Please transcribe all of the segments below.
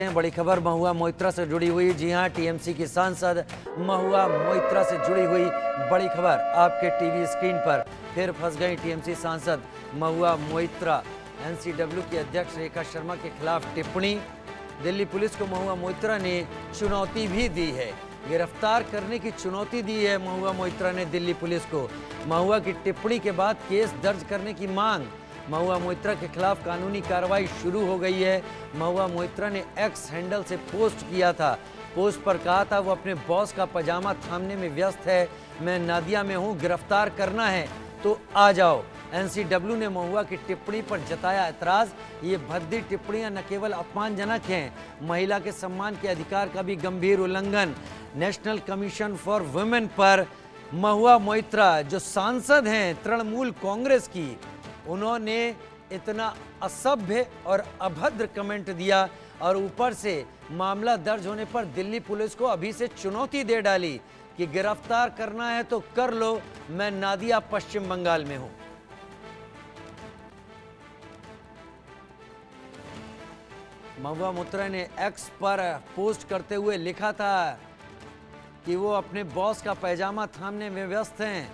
बड़ी खबर महुआ मोइत्रा से जुड़ी हुई। जी हां, टीएमसी की सांसद महुआ मोइत्रा से जुड़ी हुई बड़ी खबर आपके टीवी स्क्रीन पर। फिर फंस गई टीएमसी सांसद महुआ मोइत्रा। एनसीडब्ल्यू की अध्यक्ष रेखा शर्मा के खिलाफ टिप्पणी। दिल्ली पुलिस को महुआ मोइत्रा ने चुनौती भी दी है, गिरफ्तार करने की चुनौती दी है महुआ मोइत्रा ने दिल्ली पुलिस को। महुआ की टिप्पणी के बाद केस दर्ज करने की मांग। महुआ मोइत्रा के खिलाफ कानूनी कार्रवाई शुरू हो गई है। महुआ मोइत्रा ने एक्स हैंडल से पोस्ट किया था। पोस्ट पर कहा था वो अपने बॉस का पजामा थामने में व्यस्त है, मैं नादिया में हूं, गिरफ्तार करना है तो आ जाओ। एनसीडब्ल्यू ने महुआ की टिप्पणी पर जताया एतराज। ये भद्दी टिप्पणियां न केवल अपमानजनक हैं, महिला के सम्मान के अधिकार का भी गंभीर उल्लंघन। नेशनल कमीशन फॉर वुमेन पर महुआ मोइत्रा जो सांसद हैं तृणमूल कांग्रेस की, उन्होंने इतना असभ्य और अभद्र कमेंट दिया और ऊपर से मामला दर्ज होने पर दिल्ली पुलिस को अभी से चुनौती दे डाली कि गिरफ्तार करना है तो कर लो, मैं नादिया पश्चिम बंगाल में हूं। महुआ मोइत्रा ने एक्स पर पोस्ट करते हुए लिखा था कि वो अपने बॉस का पैजामा थामने में व्यस्त हैं।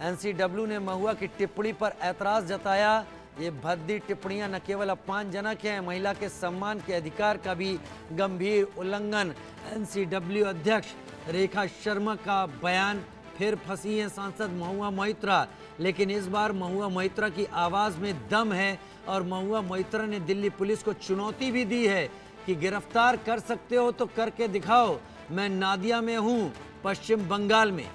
एनसीडब्ल्यू ने महुआ की टिप्पणी पर ऐतराज जताया। ये भद्दी टिप्पणियां न केवल अपमानजनक हैं, महिला के सम्मान के अधिकार का भी गंभीर उल्लंघन। एनसीडब्ल्यू अध्यक्ष रेखा शर्मा का बयान। फिर फंसी हैं सांसद महुआ मोइत्रा, लेकिन इस बार महुआ मोइत्रा की आवाज़ में दम है और महुआ मोइत्रा ने दिल्ली पुलिस को चुनौती भी दी है कि गिरफ्तार कर सकते हो तो करके दिखाओ, मैं नादिया में हूं, पश्चिम बंगाल में।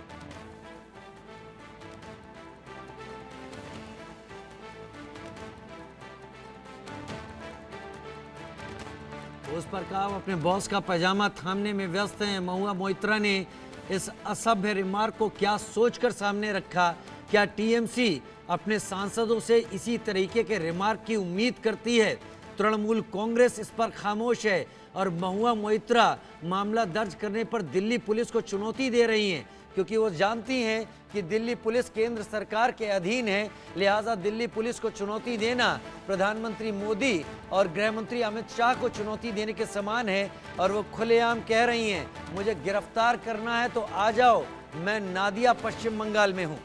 उस पर कहा वो अपने बॉस का पैजामा थामने में व्यस्त हैं। महुआ मोइत्रा ने इस असभ्य रिमार्क को क्या सोचकर सामने रखा? क्या टीएमसी अपने सांसदों से इसी तरीके के रिमार्क की उम्मीद करती है? तृणमूल कांग्रेस इस पर खामोश है और महुआ मोइत्रा मामला दर्ज करने पर दिल्ली पुलिस को चुनौती दे रही हैं, क्योंकि वो जानती हैं कि दिल्ली पुलिस केंद्र सरकार के अधीन है। लिहाजा दिल्ली पुलिस को चुनौती देना प्रधानमंत्री मोदी और गृह मंत्री अमित शाह को चुनौती देने के समान है। और वो खुलेआम कह रही हैं, मुझे गिरफ्तार करना है तो आ जाओ, मैं नादिया पश्चिम बंगाल में हूं।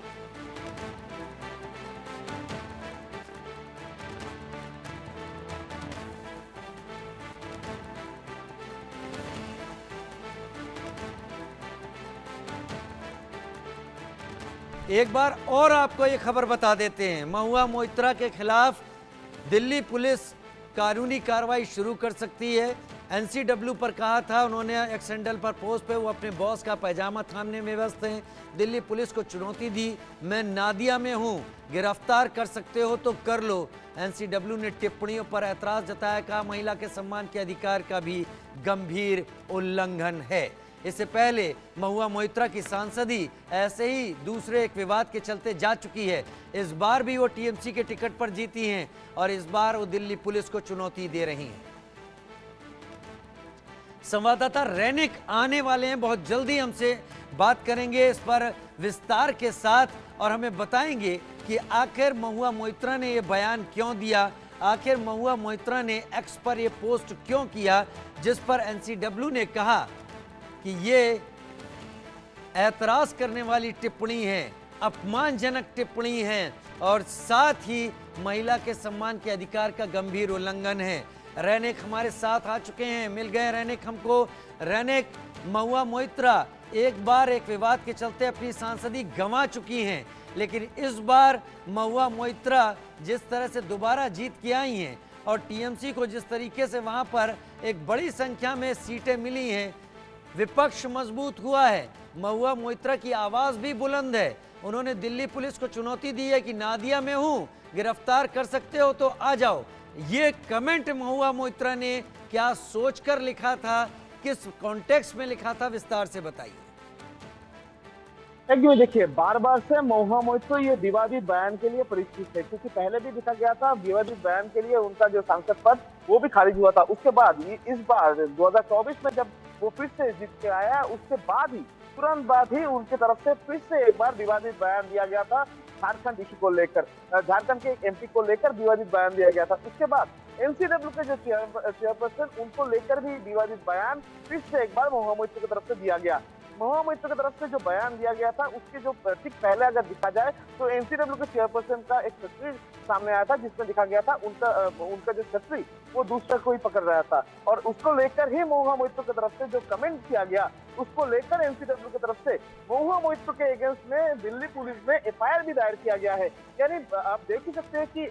एक बार और आपको ये खबर बता देते हैं, महुआ मोइत्रा के खिलाफ दिल्ली पुलिस कानूनी कार्रवाई शुरू कर सकती है। एनसीडब्ल्यू पर कहा था उन्होंने एक्स हैंडल पर पोस्ट पे वो अपने बॉस का पैजामा थामने में व्यस्त हैं। दिल्ली पुलिस को चुनौती दी, मैं नादिया में हूं, गिरफ्तार कर सकते हो तो कर लो। एनसीडब्ल्यू ने टिप्पणियों पर ऐतराज जताया, कहा महिला के सम्मान के अधिकार का भी गंभीर उल्लंघन है। इससे पहले महुआ मोइत्रा की सांसदी ऐसे ही दूसरे एक विवाद के चलते जा चुकी है। इस बार भी वो टीएमसी के टिकट पर जीती हैं और इस बार वो दिल्ली पुलिस को चुनौती दे रही हैं। संवाददाता रैनिक आने वाले हैं, बहुत जल्दी हमसे बात करेंगे इस पर विस्तार के साथ और हमें बताएंगे कि आखिर महुआ मोइत्रा ने ये बयान क्यों दिया, आखिर महुआ मोइत्रा ने एक्स पर ये पोस्ट क्यों किया, जिस पर एनसीडब्ल्यू ने कहा कि ये ऐतराज करने वाली टिप्पणी है, अपमानजनक टिप्पणी है और साथ ही महिला के सम्मान के अधिकार का गंभीर उल्लंघन है। रैनिक हमारे साथ आ चुके हैं, मिल गए रैनिक हमको। रैनिक, महुआ मोइत्रा एक बार एक विवाद के चलते अपनी सांसदी गंवा चुकी हैं, लेकिन इस बार महुआ मोइत्रा जिस तरह से दोबारा जीत के आई हैं और टीएमसी को जिस तरीके से वहां पर एक बड़ी संख्या में सीटें मिली हैं, विपक्ष मजबूत हुआ है, महुआ मोइत्रा की आवाज भी बुलंद है। उन्होंने दिल्ली पुलिस को चुनौती दी है कि नादिया में हूं, गिरफ्तार कर सकते हो तो आ जाओ। ये कमेंट महुआ मोइत्रा ने क्या सोचकर लिखा था, किस कॉन्टेक्स्ट में लिखा था, विस्तार से बताइए। एकदम देखिए, बार बार से महुआ मोइत्रा ये विवादित बयान के लिए परिचित है, क्योंकि पहले भी देखा गया था विवादित बयान के लिए उनका जो सांसद पद वो भी खारिज हुआ था। उसके बाद इस बार 2024 में जब वो फिर से जीत के आया, उसके बाद ही तुरंत बाद ही उनकी तरफ से फिर से एक बार विवादित बयान दिया गया था। झारखंड इशू को लेकर, झारखंड के एमपी को लेकर विवादित बयान दिया गया था। उसके बाद एनसीडब्ल्यू के जो चेयरपर्सन उनको लेकर भी विवादित बयान फिर से एक बार महुआ मोइत्रो की तरफ से दिया गया। महुआ मोइत्रो की तरफ से जो बयान दिया गया था उसके जो ठीक पहले अगर दिखा जाए तो एनसीडब्ल्यू के चेयरपर्सन का एक तस्वीर सामने आया था जिसमें दिखा गया था उनका जो छतरी वो दूसरा कोई पकड़ रहा था और उसको लेकर ही महुआ मोइत्रो की तरफ से जो कमेंट किया गया उसको लेकर एनसीडब्ल्यू की तरफ से महुआ मोइत्रो के अगेंस्ट में दिल्ली पुलिस में एफआईआर भी दायर किया गया है। यानी आप देख ही सकते हैं कि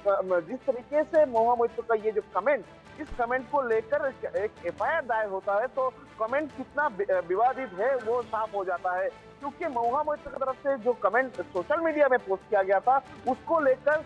जिस तरीके से महुआ मोइत्रो का ये जो कमेंट, इस कमेंट को लेकर एक एफआईआर दायर होता है तो कमेंट कितना विवादित है वो साफ हो जाता है। क्योंकि महुआ मोइत्रो की तरफ से जो कमेंट सोशल मीडिया में पोस्ट किया गया था उसको लेकर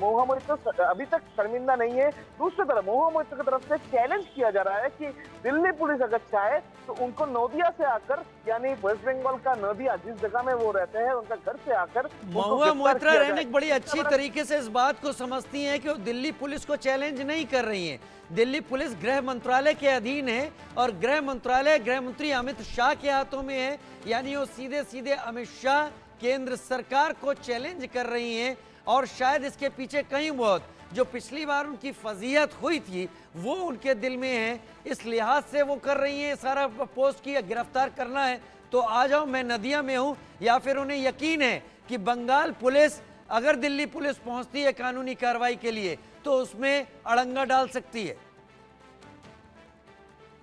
महुआ मोइत्रो अभी तक शर्मिंदा नहीं है। दूसरी तरफ महुआ मोइत्रो की तरफ से चैलेंज किया जा रहा है कि दिल्ली पुलिस अगर चाहे तो उनको नौदिया से आकर, यानी वेस्ट बंगाल का नौदिया जिस जगह में वो रहते हैं उनका घर से आकर महुआ मोइत्रो रैनिक बड़ी अच्छी तरीके से इस बात को समझती हैं कि वो दिल्ली पुलिस को चैलेंज नहीं कर रही हैं। दिल्ली पुलिस गृह मंत्रालय के अधीन है और गृह मंत्रालय गृह मंत्री अमित शाह के हाथों में है, यानी वो सीधे सीधे अमित शाह केंद्र सरकार को चैलेंज कर रही हैं और शायद इसके पीछे कहीं बहुत जो पिछली बार उनकी फजीहत हुई थी वो उनके दिल में है, इस लिहाज से वो कर रही हैं सारा पोस्ट की गिरफ्तार करना है तो आ जाओ मैं नदिया में हूँ, या फिर उन्हें यकीन है कि बंगाल पुलिस अगर दिल्ली पुलिस पहुंचती है कानूनी कार्रवाई के लिए तो उसमें अड़ंगा डाल सकती है।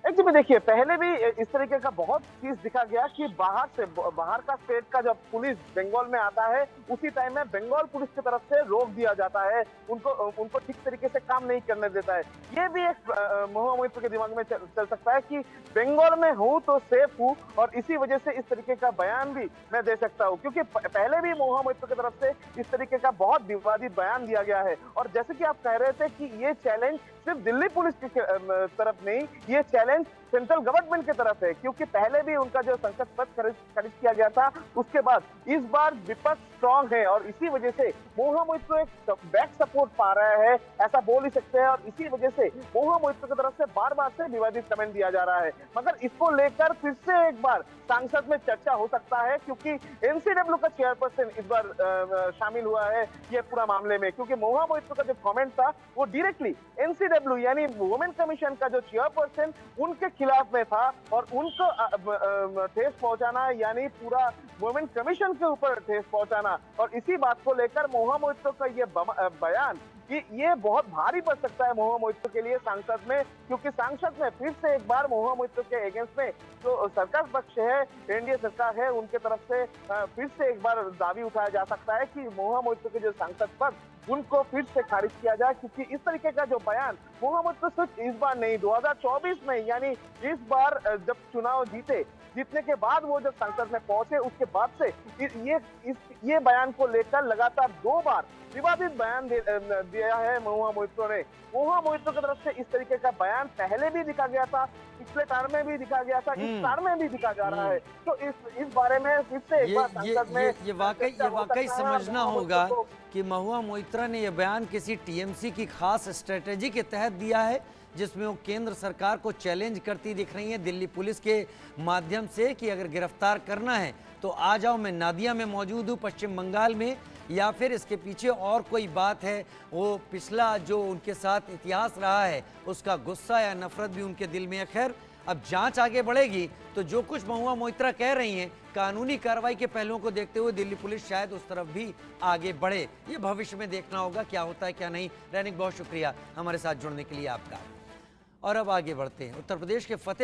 एक्चुअली देखिए पहले भी इस तरीके का बहुत चीज दिखा गया कि बाहर का स्टेट का जब पुलिस बंगाल में आता है उसी टाइम में बंगाल पुलिस की तरफ से रोक दिया जाता है, उनको ठीक तरीके से काम नहीं करने देता है। ये भी एक महुआ मोइत्रो के दिमाग में चल सकता है कि बंगाल में हूँ तो सेफ हूँ और इसी वजह से इस तरीके का बयान भी मैं दे सकता हूँ, क्योंकि पहले भी महुआ मोइत्रो की तरफ से इस तरीके का बहुत विवादित बयान दिया गया है। और जैसे कि आप कह रहे थे कि ये चैलेंज सिर्फ दिल्ली पुलिस की तरफ नहीं, ये चैलेंज सेंट्रल गवर्नमेंट की तरफ है, क्योंकि पहले भी उनका जो संसद पद खारिज किया गया था उसके बाद इस बार विपक्ष स्ट्रांग है और इसी वजह से महुआ मोइत्रो एक बैक सपोर्ट पा रहा है, ऐसा बोल ही सकते हैं। और इसी वजह से महुआ मोइत्रो की तरफ से बार बार से विवादित कमेंट दिया जा रहा है, मगर इसको लेकर फिर से एक बार सांसद में चर्चा हो सकता है, क्योंकि एनसीडब्ल्यू का चेयरपर्सन इस बार शामिल हुआ है ये पूरा मामले में, क्योंकि महुआ मोइत्रो का जो कमेंट था वो डायरेक्टली एनसीडब्ल्यू यानी वुमेन कमीशन का जो चेयरपर्सन उनके खिलाफ में था और उनको ठेस पहुंचाना यानी पूरा वुमेन कमीशन के ऊपर ठेस पहुंचाना, और इसी बात को लेकर महुआ मोइत्रो का ये बयान कि ये बहुत भारी पड़ सकता है महुआ मोइत्रो के लिए सांसद में, क्योंकि सांसद में फिर से एक बार महुआ मोइत्रो के अगेंस्ट में जो सरकार पक्ष है, एनडीए सरकार है, उनके तरफ से फिर से एक बार दावी उठाया जा सकता है कि महुआ मोइत्रो के जो सांसद पद उनको फिर से खारिज किया जाए, क्योंकि इस तरीके का जो बयान महुआ मोइत्रो सिर्फ इस बार नहीं 2024 में यानी इस बार जब चुनाव जीतने के बाद वो जब संसद में पहुंचे उसके बाद से ये बयान को लेकर लगातार 2 बार विवादित बयान दिया है महुआ मोइत्रो ने। महुआ मोइत्रो की तरफ से इस तरीके का बयान पहले भी दिखा गया था, पिछले टर्म में भी दिखा गया था, इस टर्म में भी दिखा जा रहा है, तो इस बारे में फिर से एक बार संसद में ये वाकई समझना होगा कि महुआ मोइत्रो ने यह बयान किसी टीएमसी की खास स्ट्रेटेजी के तहत दिया है जिसमें वो केंद्र सरकार को चैलेंज करती दिख रही है दिल्ली पुलिस के माध्यम से कि अगर गिरफ्तार करना है तो आ जाओ मैं नादिया में मौजूद हूँ पश्चिम बंगाल में, या फिर इसके पीछे और कोई बात है, वो पिछला जो उनके साथ इतिहास रहा है उसका गुस्सा या नफरत भी उनके दिल में है। खैर अब जांच आगे बढ़ेगी तो जो कुछ महुआ मोइत्रो कह रही हैं कानूनी कार्रवाई के पहलुओं को देखते हुए दिल्ली पुलिस शायद उस तरफ भी आगे बढ़े, ये भविष्य में देखना होगा क्या होता है क्या नहीं। रैनिक बहुत शुक्रिया हमारे साथ जुड़ने के लिए आपका। और अब आगे बढ़ते हैं उत्तर प्रदेश के फतेह